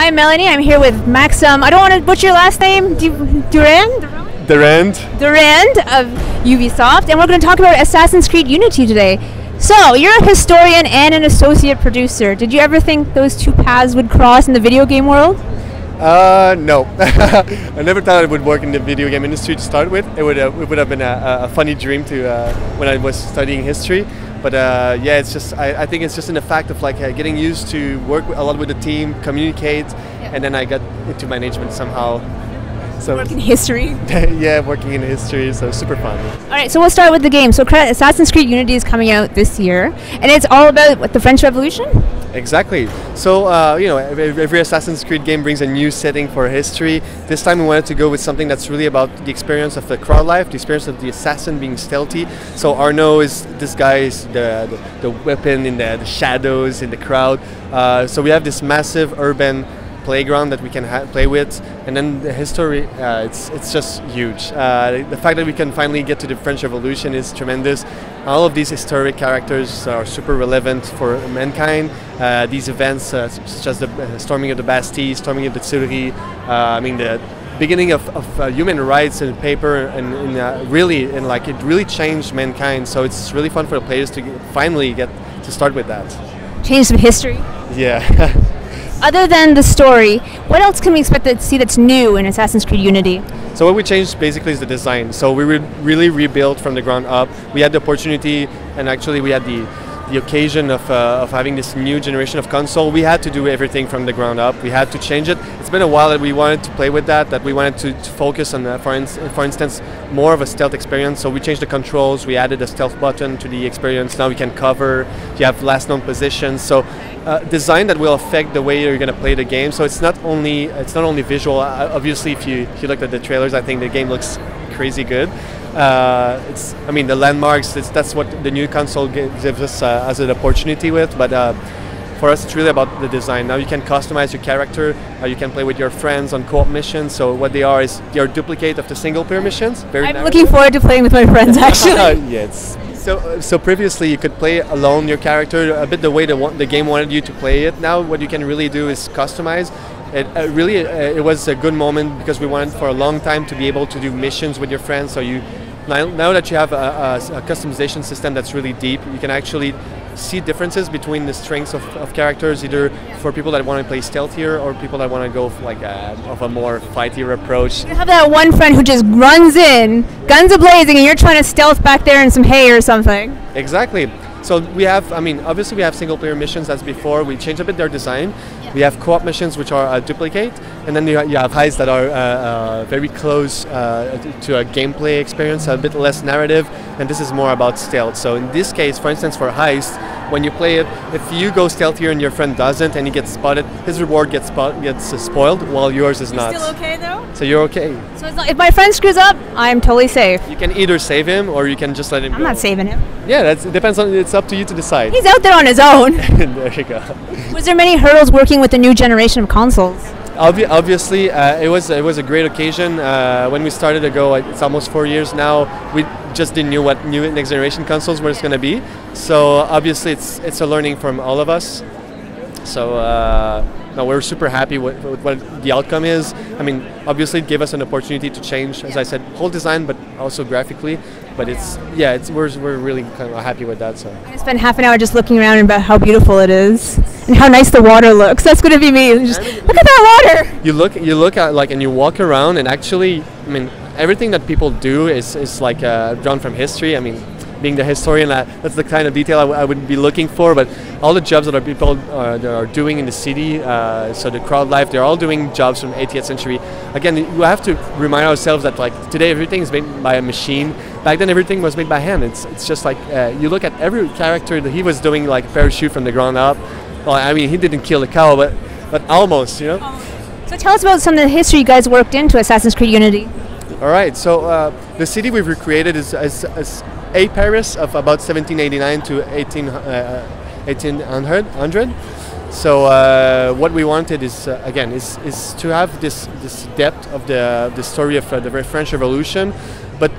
I'm Melanie. I'm here with Maxime. I don't want to butcher your last name. Durand? Durand of Ubisoft, and we're going to talk about Assassin's Creed Unity today. So, you're a historian and an associate producer. Did you ever think those two paths would cross in the video game world? No. I never thought it would work in the video game industry to start with. It would have been a funny dream to when I was studying history. But yeah, it's just I think it's just in the fact of like getting used to work a lot with the team, communicate, and then I got into management somehow. So working in history. Yeah, working in history, so super fun. All right, so we'll start with the game. So Assassin's Creed Unity is coming out this year, and it's all about what, the French Revolution? Exactly. So you know, every Assassin's Creed game brings a new setting for history. This time we wanted to go with something that's really about the experience of the crowd life, the experience of the assassin being stealthy. So Arnaud is this guy is the weapon in the shadows in the crowd. So we have this massive urban playground that we can play with, and then the history, it's just huge. The fact that we can finally get to the French Revolution is tremendous. All of these historic characters are super relevant for mankind. These events, such as the storming of the Bastille, storming of the Tuileries, I mean the beginning of human rights in paper, and really, and like it really changed mankind. So it's really fun for the players to finally get to start with that. Change some history. Yeah. Other than the story, what else can we expect to see that's new in Assassin's Creed Unity? So what we changed basically is the design. So we really rebuilt from the ground up. We had the opportunity, and actually we had the occasion of having this new generation of console. We had to do everything from the ground up. We had to change it. It's been a while that we wanted to play with that we wanted to focus on, for instance, more of a stealth experience. So we changed the controls. We added a stealth button to the experience. Now we can cover. You have last known positions. So design that will affect the way you're going to play the game. So it's not only visual. Obviously, if you looked at the trailers, I think the game looks crazy good. I mean, the landmarks. That's what the new console gives us as an opportunity with. But for us, it's really about the design. Now you can customize your character. You can play with your friends on co-op missions. So what they are is they are duplicate of the single-player missions. I'm looking forward to playing with my friends. Actually. Yes. So previously you could play alone your character a bit the way the game wanted you to play it. Now what you can really do is customize. It was a good moment because we wanted for a long time to be able to do missions with your friends. So now that you have a customization system that's really deep, you can actually see differences between the strengths of characters, either for people that want to play stealthier or people that want to go for like of a more fightier approach. You have that one friend who just runs in, guns a-blazing, and you're trying to stealth back there in some hay or something. Exactly. So we have, I mean, obviously we have single-player missions as before. We changed a bit their design. We have co-op missions which are a duplicate, and then you have heists that are very close to a gameplay experience, a bit less narrative, and this is more about stealth. So in this case, for instance, for heist, when you play it, if you go stealthier and your friend doesn't, and he gets spotted, his reward gets spoiled, while yours is not. Still okay though? So you're okay. So if my friend screws up, I'm totally safe. You can either save him or you can just let him go. I'm not saving him. Yeah, it depends on. It's up to you to decide. He's out there on his own. There you go. Was there many hurdles working with the new generation of consoles? Obviously, it was a great occasion. When we started ago, it's almost 4 years now. We just didn't know what new next generation consoles were going to be. So obviously, it's a learning from all of us. So no, we're super happy with what the outcome is. I mean, obviously, it gave us an opportunity to change, as I said, whole design, but also graphically. But we're really kind of happy with that. So I spent half an hour just looking around about how beautiful it is and how nice the water looks. That's going to be me. Just look at that water. You look at like, and you walk around, and actually, I mean, everything that people do is like drawn from history. I mean, being the historian, that's the kind of detail I would be looking for. But all the jobs that people are doing in the city, so the crowd life, they're all doing jobs from 18th century. Again, we have to remind ourselves that like today everything is made by a machine. Back then everything was made by hand. It's just like you look at every character that he was doing like parachute from the ground up. Well, I mean, he didn't kill the cow, but almost, you know. So tell us about some of the history you guys worked into Assassin's Creed Unity. All right, so the city we've recreated is a Paris of about 1789 to 1800. So what we wanted is again is to have this depth of the story of the French Revolution, but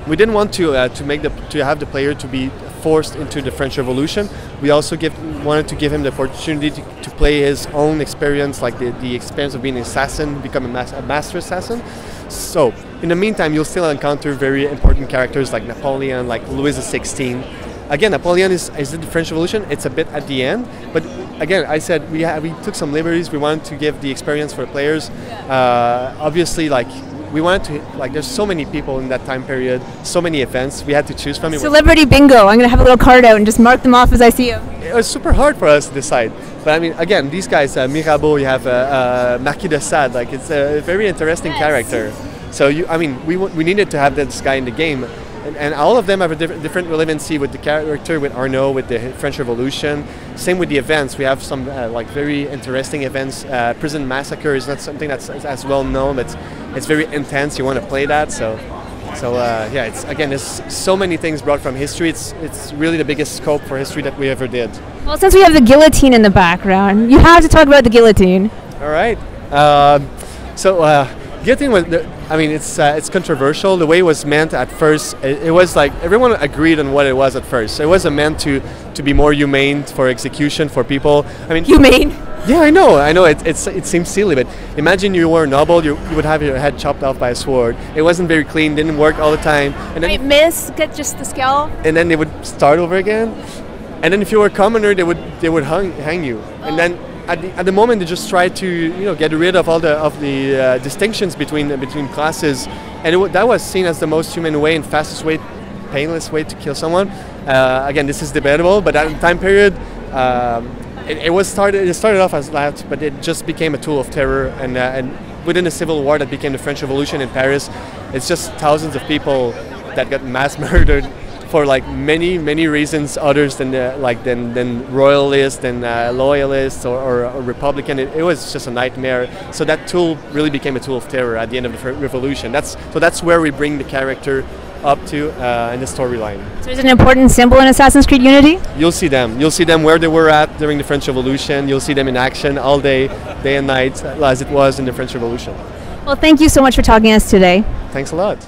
we didn't want to have the player to be forced into the French Revolution. We also wanted to give him the opportunity to play his own experience, like the experience of being an assassin, become a master assassin. So, in the meantime, you'll still encounter very important characters like Napoleon, like Louis XVI. Again, Napoleon is the French Revolution. It's a bit at the end, but again, I said we took some liberties. We wanted to give the experience for the players. Obviously, like we wanted to, like there's so many people in that time period, so many events we had to choose from. Celebrity bingo. I'm gonna have a little card out and just mark them off as I see them. It was super hard for us to decide, but I mean, again, these guys, Mirabeau, you have Marquis de Sade. Like it's a very interesting character. So we needed to have this guy in the game. And all of them have a different relevancy with the character, with Arnaud, with the French Revolution. Same with the events. We have some like very interesting events. Prison Massacre is not something that's as well known, but it's very intense. You want to play that, so yeah. It's again, there's so many things brought from history. It's really the biggest scope for history that we ever did. Well, since we have the guillotine in the background, you have to talk about the guillotine. All right. Guillotine was, it's controversial. The way it was meant at first, it was like everyone agreed on what it was at first. So it was meant to be more humane for execution for people. I mean, humane. Yeah, I know. It seems silly, but imagine you were a noble. You would have your head chopped off by a sword. It wasn't very clean. Didn't work all the time. And then get just the scalp. And then they would start over again. And then if you were a commoner, they would hang you. And then. At the moment, they just try to get rid of all the distinctions between classes, and that was seen as the most human way and fastest way, painless way to kill someone. Again, this is debatable, but at the time period, it started off as that, but it just became a tool of terror, and within the Civil War that became the French Revolution in Paris, it's just thousands of people that got mass murdered. For like many reasons others than royalists and loyalists or Republican. It was just a nightmare. So that tool really became a tool of terror at the end of the revolution. That's where we bring the character up to in the storyline. So is it an important symbol in Assassin's Creed Unity? You'll see them. You'll see them where they were at during the French Revolution. You'll see them in action all day and night, as it was in the French Revolution. Well, thank you so much for talking to us today. Thanks a lot.